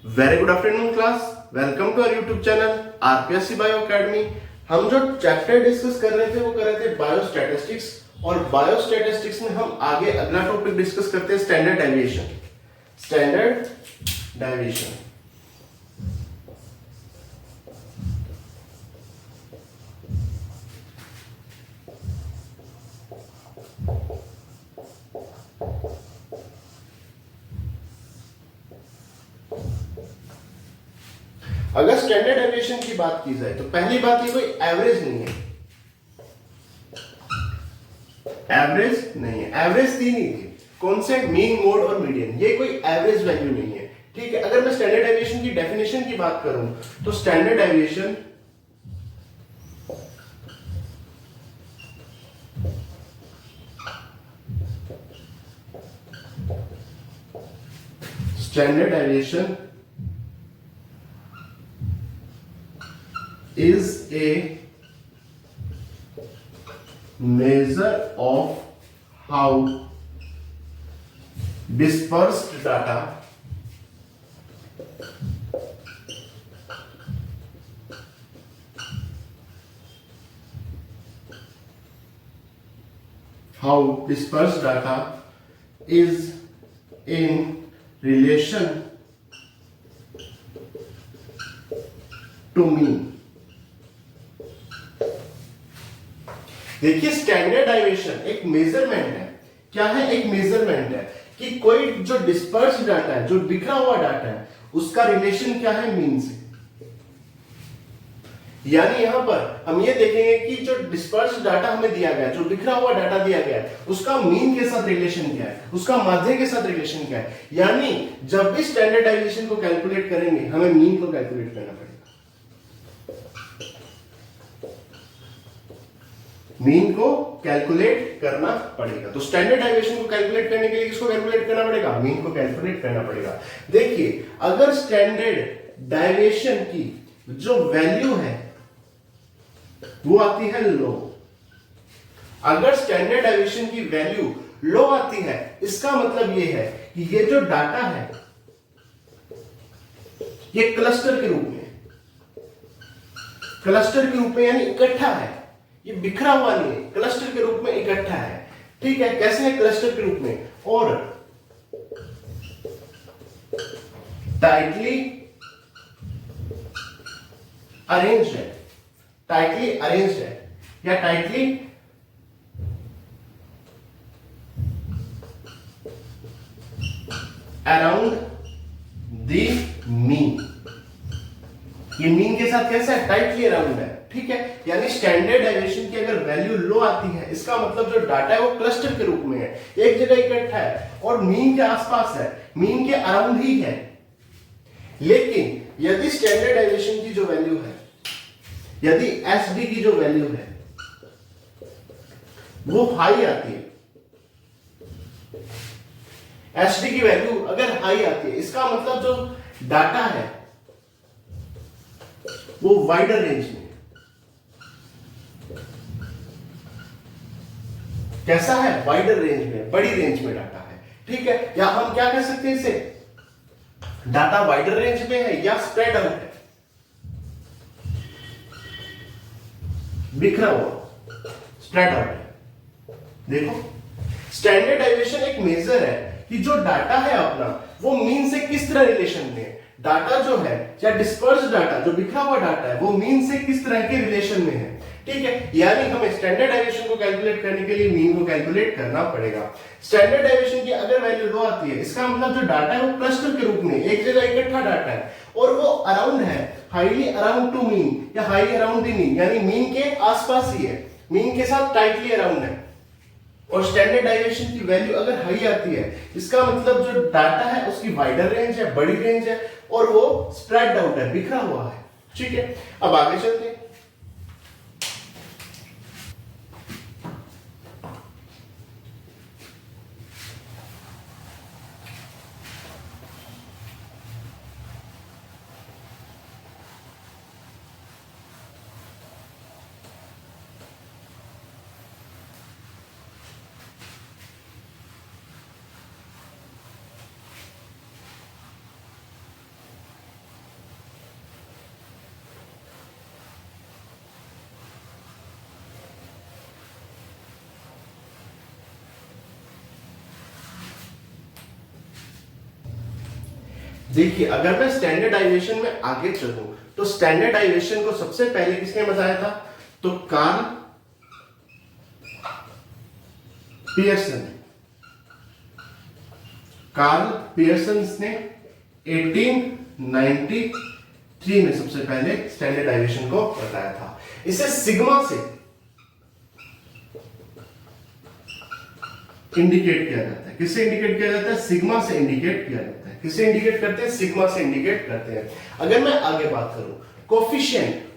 Very good afternoon class. Welcome to our YouTube channel RPSC bio academy. हम जो chapter discuss कर रहे थे वो कर रहे थे बायोस्टैटिस्टिक्स, और बायोस्टैटिस्टिक्स में हम आगे अगला टॉपिक डिस्कस करते हैं स्टैंडर्ड डेविएशन। स्टैंडर्ड डेविएशन अगर स्टैंडर्ड डेविएशन की बात की जाए तो पहली बात ये कोई एवरेज नहीं है। एवरेज नहीं है। एवरेज तीन ही थी, कौन से? मीन, मोड और मीडियन। ये कोई एवरेज वैल्यू नहीं है। ठीक है, अगर मैं स्टैंडर्ड डेविएशन की डेफिनेशन की बात करूं तो standard deviation standard deviation is a measure of how dispersed data is in relation to mean। देखिए, स्टैंडर्ड डेविएशन एक मेजरमेंट है। क्या है? एक मेजरमेंट है कि कोई जो डिस्पर्स डाटा है, जो बिखरा हुआ डाटा है, उसका रिलेशन क्या है मीन से। यानी यहां पर हम ये देखेंगे कि जो डिस्पर्स डाटा हमें दिया गया है, जो बिखरा हुआ डाटा दिया गया है, उसका मीन के साथ रिलेशन क्या है, उसका माध्य के साथ रिलेशन क्या है। यानी जब भी स्टैंडर्ड डेविएशन को कैलकुलेट करेंगे हमें मीन को कैलकुलेट करना पड़ेगा। मीन को कैलकुलेट करना पड़ेगा। तो स्टैंडर्ड डेविएशन को कैलकुलेट करने के लिए किसको कैलकुलेट करना पड़ेगा? मीन को कैलकुलेट करना पड़ेगा। देखिए, अगर स्टैंडर्ड डेविएशन की जो वैल्यू है वो आती है लो, अगर स्टैंडर्ड डेविएशन की वैल्यू लो आती है, इसका मतलब ये है कि ये जो डाटा है ये क्लस्टर के रूप में, यानी इकट्ठा है। ये बिखरा हुआ नहीं है, क्लस्टर के रूप में इकट्ठा है। ठीक है, कैसे है? क्लस्टर के रूप में और टाइटली अरेंज्ड है। टाइटली अरेंज्ड है या टाइटली अराउंड द मीन। ये मीन के साथ कैसा है? टाइटली अराउंड है। ठीक है, यानी स्टैंडर्ड डेविएशन की अगर वैल्यू लो आती है, इसका मतलब जो डाटा है वो क्लस्टर के रूप में है, एक जगह इकट्ठा है और मीन के आसपास है, मीन के अराउंड ही है। लेकिन यदि स्टैंडर्ड डेविएशन की जो वैल्यू है, यदि एसडी की जो वैल्यू है वो हाई आती है, एसडी की वैल्यू अगर हाई आती है, इसका मतलब जो डाटा है वो वाइडर रेंज में। कैसा है? वाइडर रेंज में, बड़ी रेंज में डाटा है। ठीक है, या हम क्या कह सकते हैं इसे? डाटा वाइडर रेंज में है या स्प्रेड आउट है, बिखरा हुआ, स्प्रेड आउट है। देखो, स्टैंडर्ड डेविएशन एक मेजर है कि जो डाटा है अपना वो मीन से किस तरह रिलेशन में है। डाटा जो है या डिस्पर्स डाटा, जो बिखरा हुआ डाटा है, वो मीन से किस तरह के रिलेशन में है। ठीक है, यानी हमें स्टैंडर्ड डेविएशन को कैलकुलेट करने के लिए मीन को कैलकुलेट करना पड़ेगा। स्टैंडर्ड डेविएशन की अगर वैल्यू लो आती है, इसका मतलब जो डाटा है वो क्लस्टर के रूप में एक जगह इकट्ठा डाटा है और वो अराउंड है, हाईली अराउंड टू मीन या हाई अराउंड द मीन, यानी मीन के आसपास ही है, मीन के साथ टाइटली अराउंड है। और स्टैंडर्ड डेविएशन की वैल्यू अगर हाई आती है, इसका मतलब जो डाटा है उसकी वाइडर रेंज है, बड़ी रेंज है और वो स्प्रेड आउट है, बिखरा हुआ है। ठीक है, अब आगे चलते हैं। देखिए अगर मैं स्टैंडर्डाइजेशन में आगे चलूं तो स्टैंडर्डाइजेशन को सबसे पहले किसने बताया था? तो कार्ल पियर्सन। कार्ल पियर्सन ने 1893 में सबसे पहले स्टैंडर्डाइजेशन को बताया था। इसे सिग्मा से इंडिकेट किया जाता है। किससे इंडिकेट किया जाता है? सिग्मा से इंडिकेट किया जाता है। किससे इंडिकेट करते हैं? सिग्मा से इंडिकेट करते हैं। अगर मैं आगे बात करूं, coefficient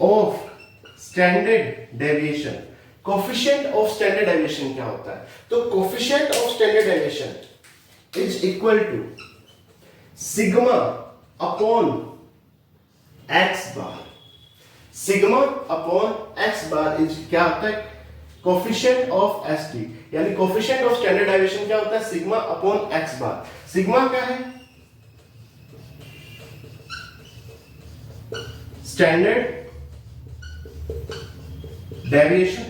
of standard deviation. Coefficient of standard deviation क्या होता है? तो coefficient of standard deviation is equal to sigma upon X bar. Sigma upon X bar is क्या होता है? कोफिशिएंट ऑफ एसटी, यानी कोफिशिएंट ऑफ स्टैंडर्ड डेविएशन क्या होता है? Sigma upon X bar. Sigma क्या है? Standard deviation.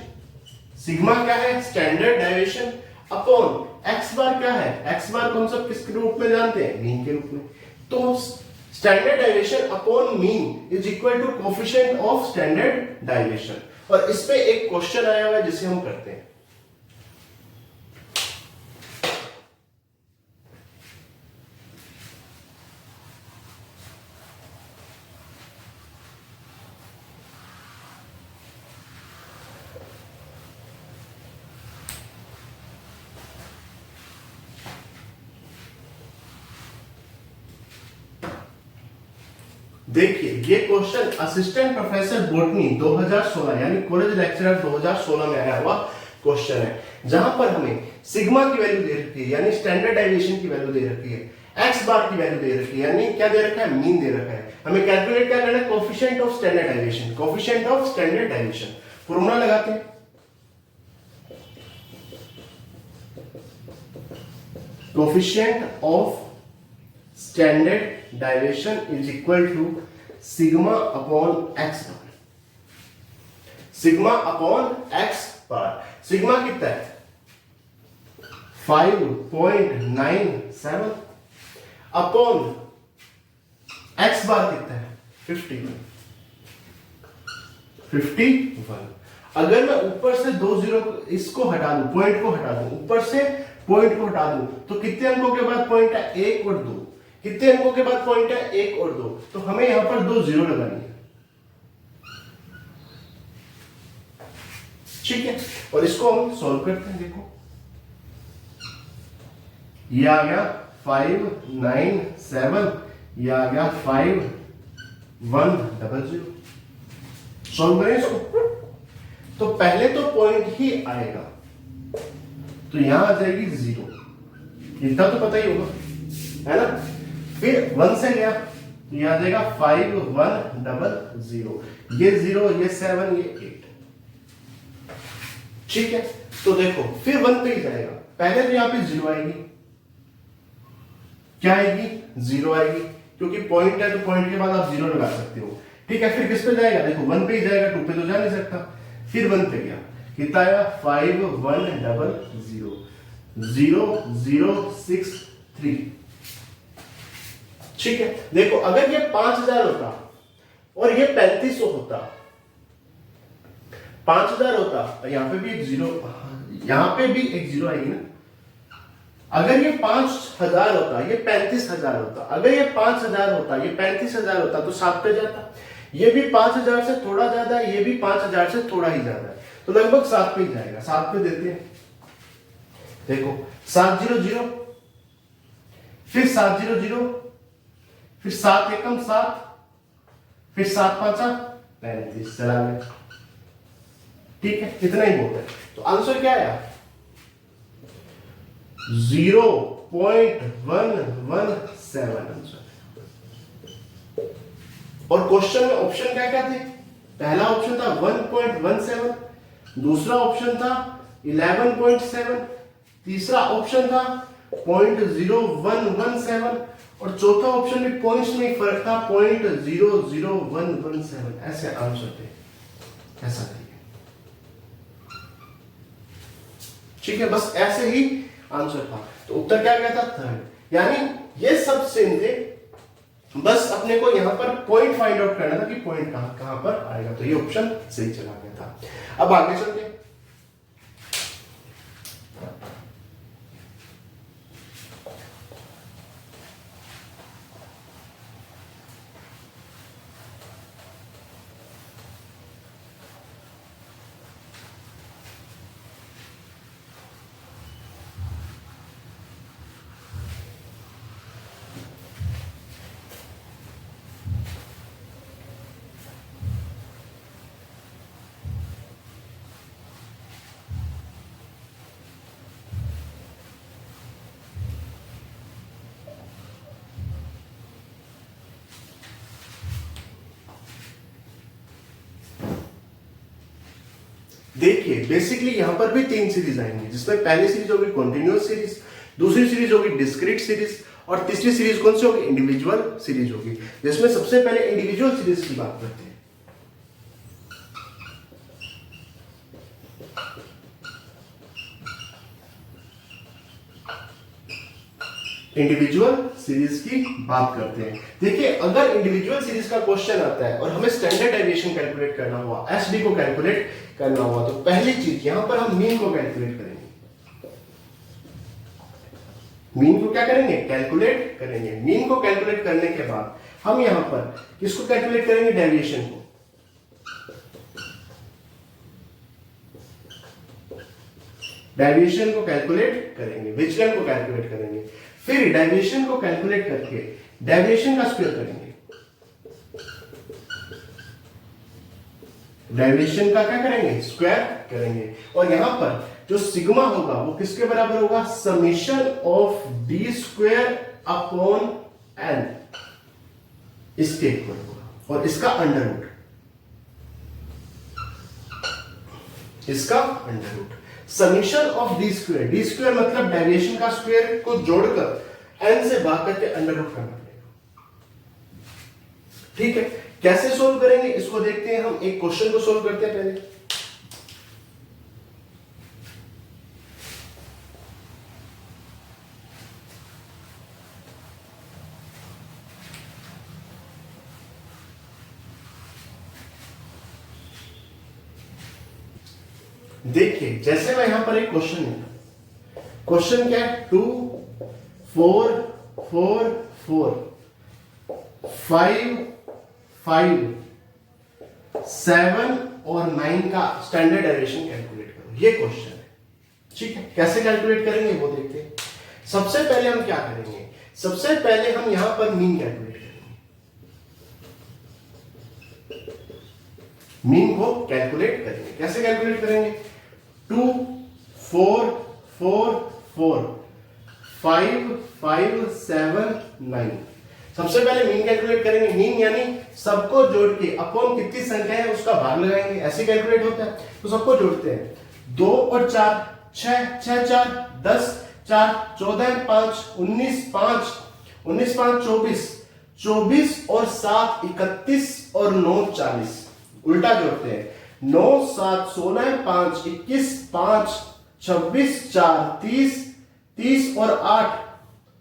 सिग्मा क्या है? Standard deviation upon X bar क्या है? एक्स बार को हम सब किसके रूप में जानते हैं? मीन के रूप में। तो standard deviation upon mean is equal to coefficient of standard deviation. और इस पे एक क्वेश्चन आया हुआ है जिसे हम करते हैं। देखिए ये क्वेश्चन असिस्टेंट प्रोफेसर बॉटनी 2016 यानी कॉलेज लेक्चरर 2016 में आया हुआ क्वेश्चन है, जहां पर हमें सिग्मा की वैल्यू दे रखी है यानी स्टैंडर्ड डेविएशन की वैल्यू दे रखी है, एक्स बार की वैल्यू दे रखी है यानी क्या दे रखा है? मीन दे रखा है। हमें कैलकुलेट क्या करना है? Coefficient of standard deviation. Coefficient of standard deviation formula लगाते हैं। Coefficient of standard deviation is equal to sigma upon X bar. Sigma upon X bar. Sigma कितना है? 5.97 अपॉन एक्स बार कितना है? 51। अगर मैं ऊपर से दो जीरो इसको हटा दूं, पॉइंट को हटा दूं, ऊपर से पॉइंट को हटा दूं, तो कितने अंकों के बाद पॉइंट है? 1 और 2। कितने अंकों के बाद पॉइंट है? 1 और 2। तो हमें यहां पर 2 जीरो लगानी है। ठीक है, और इसको हम सॉल्व करते हैं। देखो ये आ गया 597, ये आ गया 5100। सॉल्व करें इसको। तो पहले तो पॉइंट ही आएगा, तो यहां आ जाएगी 0, इतना तो पता ही होगा, है ना। फिर 1 से गया तो यहां आ जाएगा 5100, ये 0, ये 7, ये 8। ठीक है, तो देखो फिर 1 पे ही जाएगा। पहले तो यहां पे 0 आएगी, क्या आएगी? 0 आएगी, क्योंकि पॉइंट है तो पॉइंट के बाद आप 0 लगा सकते हो। ठीक है, फिर किस पे जाएगा? देखो 1 पे ही जाएगा, 2 पे तो जा नहीं सकता। फिर 1 पे गया, कितना आया? 5100, 0063। ठीक है, देखो अगर ये 5000 होता और ये 3500 होता, 5000 होता तो यहां पे भी एक 0, यहां पे भी एक 0 आएगी ना। अगर ये 5000 होता, ये 35000 होता। अगर ये 5000 होता, ये 35000 होता तो 7 पे जाता। ये भी 5000 से थोड़ा ज्यादा है, ये भी 5000 से थोड़ा ही ज्यादा है, तो लगभग 7 पे ही जाएगा। 7 पे देते हैं। देखो 700, फिर 700, फिर 7 एकम 7, फिर 7 पांचा 35। चला गया। ठीक है, इतना ही बहुत है। तो आंसर क्या आया? 0.117 आंसर। और क्वेश्चन में ऑप्शन क्या क्या थे? पहला ऑप्शन था 1.17, दूसरा ऑप्शन था 11.7, तीसरा ऑप्शन था 0.0117 और चौथा ऑप्शन में पॉइंट्स में फर्क था 0.00117। ऐसे आंसर थे। ऐसा ठीक है, बस ऐसे ही आंसर था। तो उत्तर क्या गया था? थर्ड। यानी ये सब सेम थे, बस अपने को यहां पर पॉइंट फाइंड आउट करना था कि पॉइंट कहां कहां पर आएगा। तो ये ऑप्शन सही चला गया था। अब आगे चलते हैं। देखिए बेसिकली यहां पर भी तीन सीरीज आएंगी, जिसमें पहली सीरीज होगी कॉन्टिन्यूअस सीरीज, दूसरी सीरीज होगी डिस्क्रीट सीरीज, और तीसरी सीरीज कौन सी होगी? इंडिविजुअल सीरीज होगी। जिसमें सबसे पहले इंडिविजुअल सीरीज की बात करते हैं। इंडिविजुअल सीरीज की बात करते हैं। देखिए अगर इंडिविजुअल सीरीज का क्वेश्चन आता है और हमें स्टैंडर्ड डेविएशन कैलकुलेट करना हुआ, एसडी को कैलकुलेट करना हुआ, तो पहली चीज यहां पर हम मीन को कैलकुलेट करेंगे। मीन को क्या करेंगे? कैलकुलेट करेंगे। मीन को कैलकुलेट करने के बाद हम यहां पर किसको कैलकुलेट करेंगे? डेविएशन को। डेविएशन को कैलकुलेट करेंगे, विचलन को कैलकुलेट करेंगे, फिर डेविएशन को कैलकुलेट करके डेविएशन का स्क्वायर करेंगे। डेविएशन का क्या करेंगे? स्क्वायर करेंगे। और यहां पर जो सिग्मा होगा वो किसके बराबर होगा? Summation of D square upon N, इसके इक्वल होगा। और इसका अंडर रूट, इसका under root. Summation of D square, D square मतलब डेविएशन का स्क्वायर को जोड़कर एन से भाग करके अंडर रूट करना पड़ेगा। ठीक है, कैसे सोल्व करेंगे इसको देखते हैं। हम एक क्वेश्चन को सोल्व करते हैं पहले। देखिए जैसे मैं यहां पर एक क्वेश्चन है, क्वेश्चन क्या है? 2 4 4 4 5 5 7 और 9 का स्टैंडर्ड डेविएशन कैलकुलेट करो, ये क्वेश्चन है। ठीक है, कैसे कैलकुलेट करेंगे वो देखते हैं। सबसे पहले हम क्या करेंगे? सबसे पहले हम यहां पर मीन कैलकुलेट करेंगे। मीन को कैलकुलेट करेंगे। कैसे कैलकुलेट करेंगे? 2 4 4 4 5 5 7 9। सबसे पहले मीन कैलकुलेट करेंगे। मीन यानी सबको जोड़ के अपॉन कितनी संख्या है उसका भाग लगाएंगे, ऐसे कैलकुलेट होता है। तो सबको जोड़ते हैं। 2 और 4 6 6 4 10 4 14 5 19 5 19 5 24 24 और 7 31 और 9 40। उल्टा जोड़ते हैं। 9 7 16 5 21 5 26 4 30 30 और 8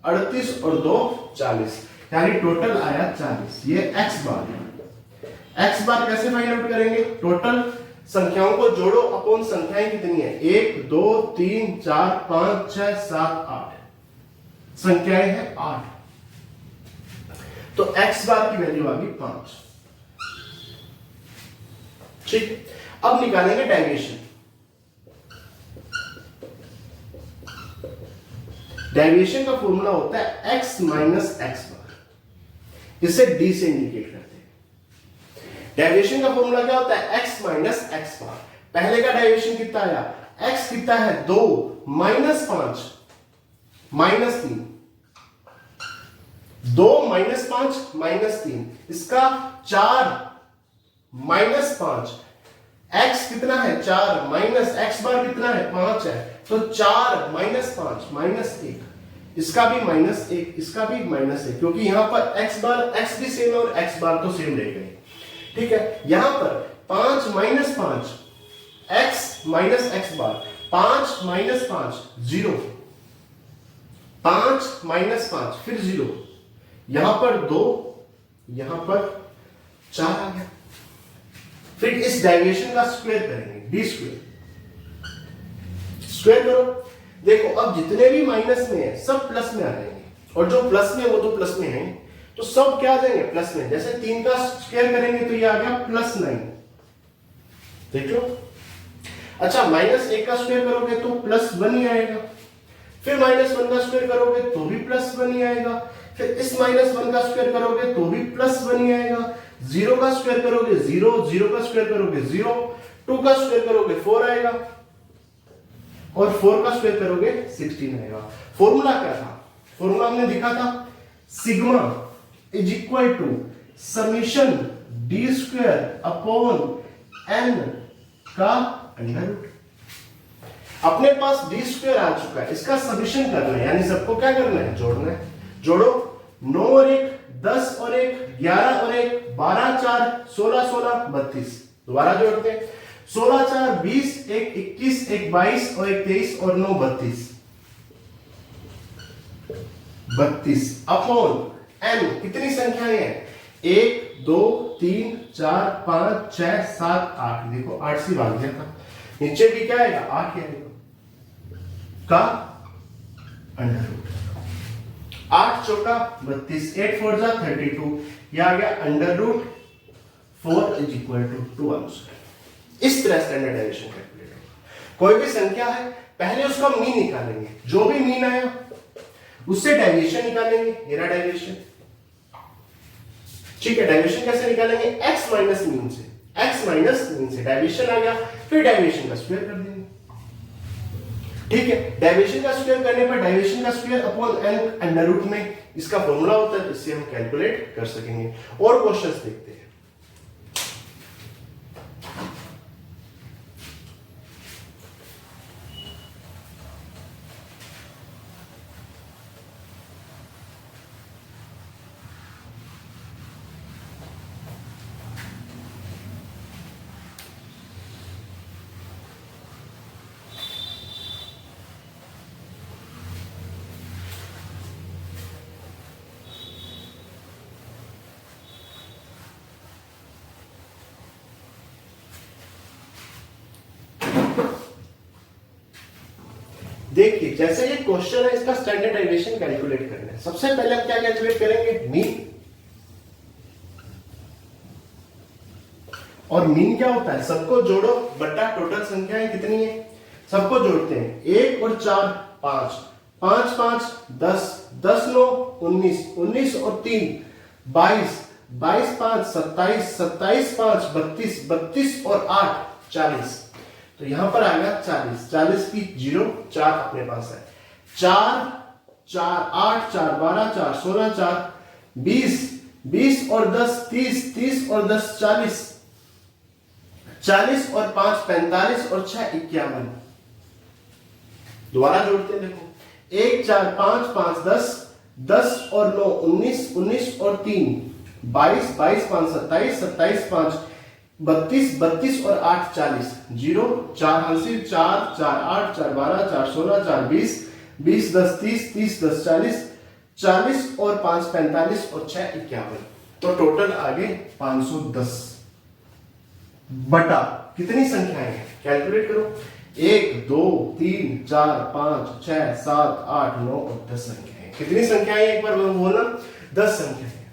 38 और 2 40, यानी टोटल आया 40। ये एक्स बार है। एक्स बार कैसे फाइंड आउट करेंगे? टोटल संख्याओं को जोड़ो अपॉन संख्याएं कितनी है? 1 2 3 4 5 6 7 8 संख्याएं हैं 8। तो एक्स बार की वैल्यू आ गई 5। ठीक, अब निकालेंगे डेविएशन। डेविएशन का फॉर्मूला होता है x माइनस एक्स बार। इसे d से इंडिकेट करते हैं। डेविएशन का फॉर्मूला क्या होता है? x माइनस एक्स बार। पहले का डेविएशन कितना आया? x कितना है? 2 माइनस 5 माइनस 3। 2 माइनस 5 माइनस 3, इसका 4 माइनस 5। x कितना है? 4 माइनस एक्स बार कितना है? 5 है। तो 4 माइनस 5 माइनस 1, इसका भी माइनस 1, इसका भी माइनस 1, क्योंकि यहां पर x बार x भी सेम है और x बार तो सेम रहेगा। ठीक है, यहां पर 5 माइनस 5 x माइनस एक्स बार, 5 माइनस 5 0, 5 माइनस 5 फिर 0, यहां पर 2, यहां पर 4 आ गया। फिर इस डेविएशन का स्क्वायर करेंगे, डी स्क्वायर, स्क्वायर करो। देखो अब जितने भी माइनस में है सब प्लस में आ जाएंगे, और जो प्लस में वो तो प्लस में है, तो सब क्या आ जाएंगे प्लस में। जैसे 3 का स्क्वायर करेंगे तो ये आ गया +9, देख लो। अच्छा -1 का स्क्वायर करोगे तो +1 ही आएगा, फिर -1 का स्क्वायर करोगे तो भी +1 ही आएगा, फिर इस -1 का स्क्वायर करोगे तो भी +1 ही आएगा, 0 का स्क्वायर करोगे 0, 0 का स्क्वायर करोगे 0, 2 का स्क्वायर करोगे 4 आएगा, और 4 का स्क्वायर करोगे 16 आएगा। फॉर्मूला क्या था? फॉर्मूला हमने देखा था sigma is equal to summation D square upon n का अंडर रूट। अपने पास डी स्क्वायर आ चुका है, इसका समीशन करना है, यानी सबको क्या करना है, जोड़ना है। जोड़ो, 9 और 1 10 और 1 11 और 1 12 4 16 16 32। दोबारा जोड़ते हैं, 16 4 20 1 21 1 22 और 1 23 और 9 32 32 अपॉन n। कितनी संख्याएं हैं? 1 2 3 4 5 6 7 8। देखो 8 से भाग गया था, नीचे भी क्या आएगा 8 ही आएगा का अंडर रूट। 8 चौका 32, 8 4 जा 32, यह आ गया under root 4 is equal to 2 इस तरह स्टैंडर्ड डेविएशन कैलकुलेट होगा। कोई भी संख्या है, पहले उसका मीन निकालेंगे, जो भी मीन आया उससे डेविएशन निकालेंगे। मेरा डेविएशन ठीक है, डेविएशन कैसे निकालेंगे? x माइनस मीन से, x माइनस मीन से डेविएशन आ गया, फिर डेविएशन का स्क्वायर कर देंगे। ठीक है, डेविएशन का स्क्वायर करने पर डेविएशन का square upon n under root में इसका फॉर्मूला होता है, इससे हम कैलकुलेट कर सकेंगे। और क्वेश्चंस देखते हैं। देखिए, जैसे ये क्वेश्चन है, इसका स्टैंडर्ड डेविएशन कैलकुलेट करना है। सबसे पहले हम क्या कैलकुलेट करेंगे? मीन। और मीन क्या होता है? सबको जोड़ो बट्टा टोटल संख्याएं कितनी है, सबको जोड़ते हैं। 1 और 4 5, 5 5 10, 10 9 19, 19 और 3 22, 22 5 27, 27 5 32, 32 और 8 40। तो यहां पर आ गया 40, 40 की 0 4 अपने पास है, 4 4 8 4 12 4 16 4 20, 20 और 10 30, 30 और 10 40, 40 और 5 45 और 6 51। दोबारा जोड़ते हैं, देखो 1 4 5 5 10, 10 और 9 19, 19 और 3 22, 22 5 27, 27 5 32, 32 और 8 40, 0 4 हासिल 4 4 8 4 12 4 16 4 20, 20 10 30, 30 10 40, 40 और 5 45 और 6 51। तो टोटल आगे 510 बटा कितनी संख्याएं हैं, कैलकुलेट करो। 1 2 3 4 5 6 7 8 9 और 10 संख्याएं। कितनी संख्याएं एक बार बोलना? 10 संख्याएं।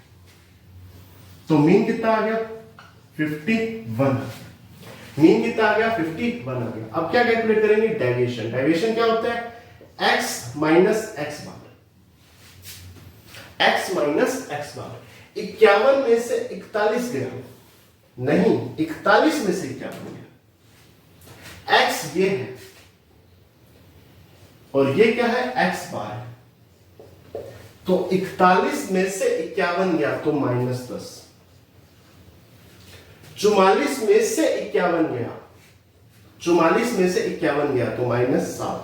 तो मीन कितना आ गया? 51। मीन कितना आ गया? 51 आ गया। अब क्या कैलकुलेट करेंगे? डेविएशन। डेविएशन क्या होता है? x माइनस x बार, x माइनस x बार। 51 में से 41 गया नहीं, 41 में से 51 गया। x ये है और ये क्या है? x बार है। तो 41 में से 51 गया तो -10, 44 में से 51 गया, 44 में से 51 गया तो -7,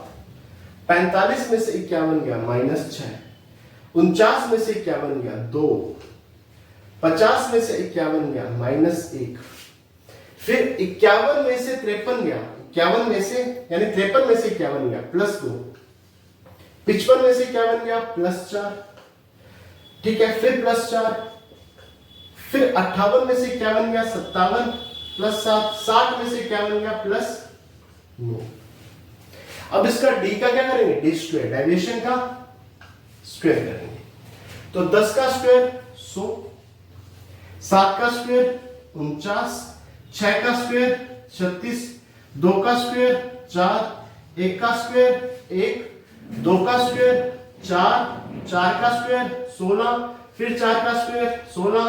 45 में से 51 गया -6, 49 में से 51 गया 2, 50 में से 51 गया -1, फिर 51 में से 53 गया, 51 में से यानी 53 में से क्या बन गया +2, 55 में से क्या बन गया +4, ठीक है, फिर +4, फिर 58 में से क्या बन गया 57 +7, 60 में से क्या बन गया +9। अब इसका d का क्या करेंगे, d स्क्वायर, डेविएशन का स्क्वायर करेंगे। तो 10 का स्क्वायर 100, 7 का स्क्वायर 49, 6 का स्क्वायर 36, 2 का स्क्वायर 4, 1 का स्क्वायर 1, 2 का स्क्वायर 4, 4 का स्क्वायर 16, फिर 4 का स्क्वायर 16,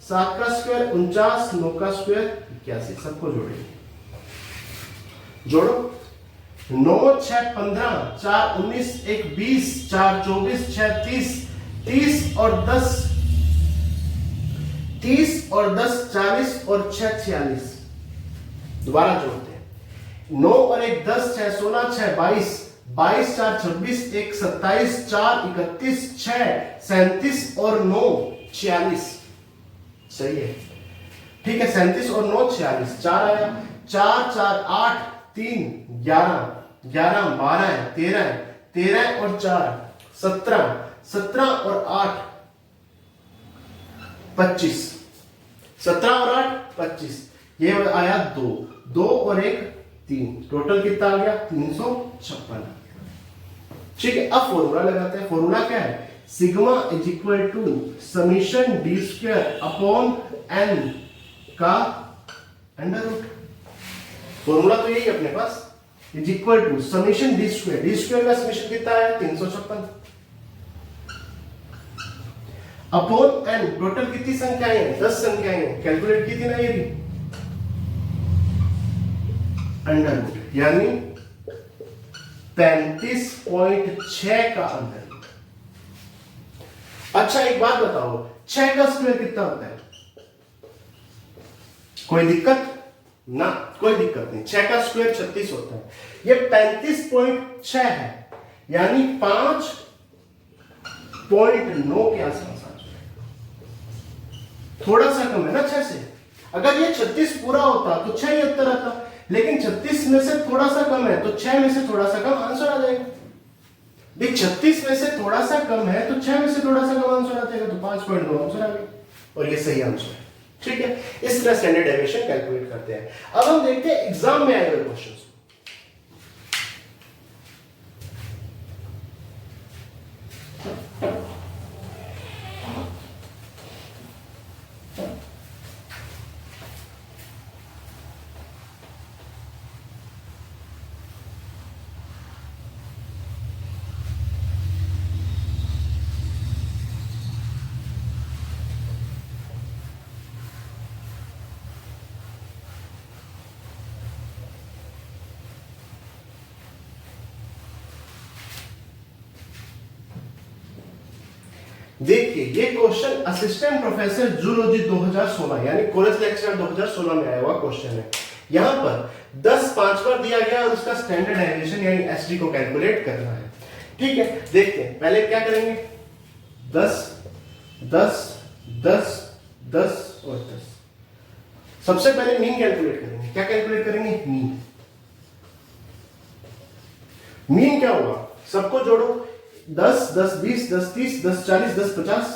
7 का स्क्वायर 49, 9 का स्क्वायर 81। सबको जोड़ेंगे, जोड़ो। 9 6 15, 4 19, 1 20, 4 24, 6 30, 30 और 10 40 और 6 46। दोबारा जोड़ते हैं, 9 और 1 10, 6 16, 6 22, 22 4 26, 1 27, 4 31, 6 37 और 9 46। सही है, ठीक है, 37 और 9 46, 4 आया, 4 4 8 3 11, 11 12 है, 13 है, 13 और 4 17, 17 और 8 25, 17 और 8 25, ये आया 2, 2 और 1 3, टोटल कितना आ गया 356। ठीक है, अब फॉर्मूला लगाते हैं। फॉर्मूला क्या है, sigma is equal to summation D square upon N का अंडर रूट। फॉर्मूला तो यही अपने पास, is equal to summation D square, D square का समीशन कितना है 356 अपॉन एन, टोटल कितनी संख्याएं हैं 10 संख्याएं हैं, कैलकुलेट की थी ना ये भी, अंडर रूट यानी 35.6 का अंडर रूट। अच्छा एक बात बताओ, 6 का स्क्वायर कितना होता है, कोई दिक्कत ना, कोई दिक्कत नहीं, 6 का स्क्वायर 36 होता है, ये 35.6 है यानी 5.9 के आसपास आ जाएगा, थोड़ा सा कम है ना 6 से। अगर ये 36 पूरा होता तो 6 ही उत्तर आता, लेकिन 36 में से थोड़ा सा कम है तो 6 में से थोड़ा सा कम आंसर आ जाएगा। देख 36 में से थोड़ा सा कम है तो 6 में से थोड़ा सा कम आंसर आ जाएगा, तो 5.9 आंसर आ गया और ये सही आंसर है। ठीक है, इस तरह स्टैंडर्ड डेविएशन कैलकुलेट करते हैं। अब हम देखते हैं एग्जाम में आए हुए क्वेश्चंस। देखिए ये क्वेश्चन असिस्टेंट प्रोफेसर जूलॉजी 2016 यानी कॉलेज लेक्चर 2016 में आया हुआ क्वेश्चन है। यहां पर 10 5 बार दिया गया और उसका स्टैंडर्ड डेविएशन यानी एसडी को कैलकुलेट करना है। ठीक है, देखते हैं पहले क्या करेंगे, 10 10 10 10 और 10। सबसे पहले मीन कैलकुलेट करेंगे। क्या कैलकुलेट करेंगे, मीन। मीन क्या होगा, सबको जोड़ो, 10 10 20 10 30 10 40 10 50।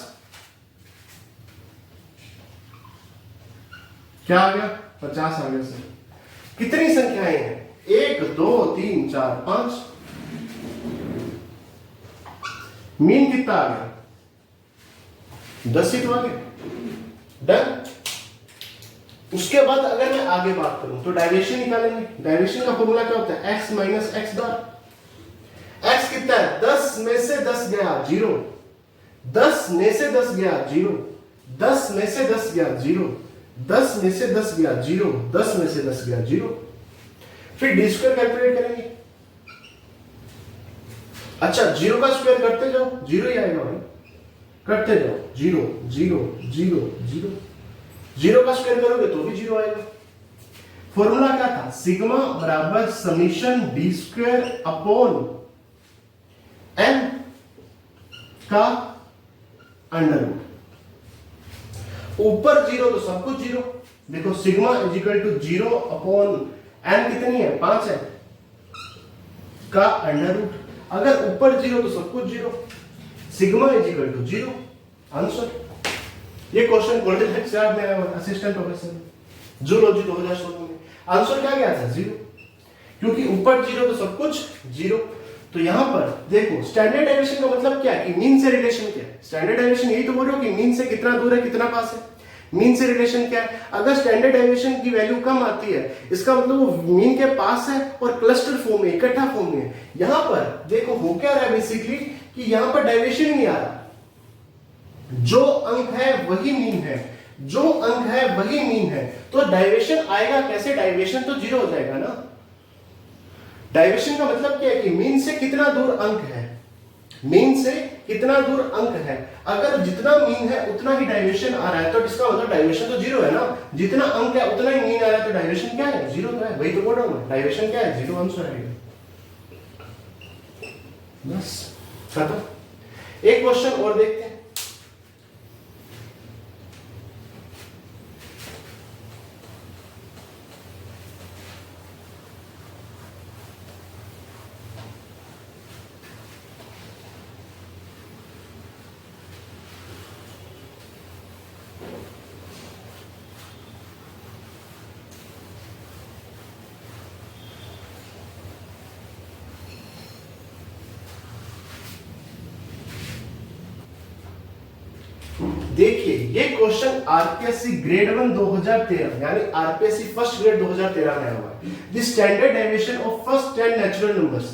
क्या आ गया, 50 आ गया सर। कितनी संख्याएं हैं, 1 2 3 4 5। मीन कितना आ गया, 10 ही तो आ गया। डन। उसके बाद अगर मैं आगे बात करूं तो डेविएशन निकालेंगे। डेविएशन का फॉर्मूला क्या होता है, x माइनस एक्स बार। x कितना है, 10 में से 10 गया 0, 10 में से 10 गया 0, 10 में से 10 गया 0, 10 में से 10 गया 0, 10 में से 10 गया 0। फिर डी स्क्वायर कैलकुलेट करेंगे। अच्छा 0 का स्क्वायर करते जाओ, 0 ही आएगा भाई, करते जाओ, 0 0 0 0। 0 का स्क्वायर करोगे तो भी 0 आएगा। फॉर्मूला क्या था, सिग्मा बराबर summation D square upon n का अंडर रूट। ऊपर 0 तो सब कुछ 0। देखो sigma is equal to 0 upon n कितनी है 5 है का अंडर रूट, अगर ऊपर 0 तो सब कुछ 0, sigma is equal to 0, answer. ये क्वेश्चन गोल्डन हेड से में असिस्टेंट प्रोफेसर जूलॉजी 2016 में आंसर क्या गया था 0, क्योंकि ऊपर 0 तो सब कुछ 0। तो यहां पर देखो स्टैंडर्ड डेविएशन का मतलब क्या है कि मीन से रिलेशन क्या है। स्टैंडर्ड डेविएशन यही तो बोल रहे हो कि मीन से कितना दूर है कितना पास है। मीन से रिलेशन क्या है, अगर स्टैंडर्ड डेविएशन की वैल्यू कम आती है इसका मतलब वो मीन के पास है और क्लस्टर फॉर्म में इकट्ठा फॉर्म में। यहां पर देखो हो क्या रहा है बेसिकली कि यहां पर डेविएशन ही नहीं आ रहा, जो अंक है वही मीन है, जो अंक है वही मीन है, तो डेविएशन आएगा कैसे, डेविएशन तो 0 हो जाएगा ना। डेविएशन का मतलब क्या है कि मीन से कितना दूर अंक है, मीन से कितना दूर अंक है, अगर जितना मीन है उतना ही डेविएशन आ रहा है तो इसका मतलब डेविएशन तो 0 है ना। जितना अंक है उतना ही मीन आ रहा है तो डेविएशन क्या है 0 तो है, वही तो बोल रहा हूं मैं, डेविएशन क्या है 0 आंसर है। बस खत्म। एक क्वेश्चन और देखते हैं। देखिए ये क्वेश्चन आरपीएससी ग्रेड 1 2013 यानी आरपीएससी फर्स्ट ग्रेड 2013 में आया हुआ है। The standard deviation of first 10 natural numbers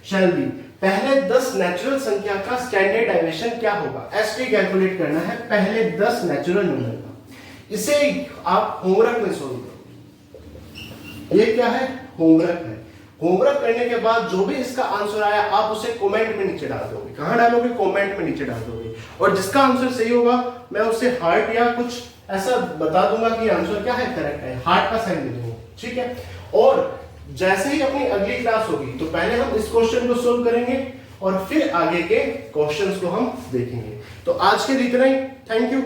shall be, पहले 10 नेचुरल संख्या का स्टैंडर्ड डेविएशन क्या होगा, एसटी कैलकुलेट करना है पहले 10 नेचुरल नंबर का। इसे आप होमवर्क में सोल्व करो। ये क्या है, होमवर्क है। होमवर्क करने के बाद जो भी इसका आंसर आया आप उसे कमेंट में नीचे डाल दोगे। कहां डालोगे, कमेंट में नीचे डाल दोगे। और जिसका आंसर सही होगा मैं उसे हार्ट या कुछ ऐसा बता दूंगा कि आंसर क्या है, करेक्ट है, हार्ट का साइन दे दूंगा, ठीक है। और जैसे ही अपनी अगली क्लास होगी तो पहले हम इस क्वेश्चन को सोल्व करेंगे और फिर आगे के क्वेश्चंस को हम देखेंगे। तो आज के लिए इतना ही, थैंक यू।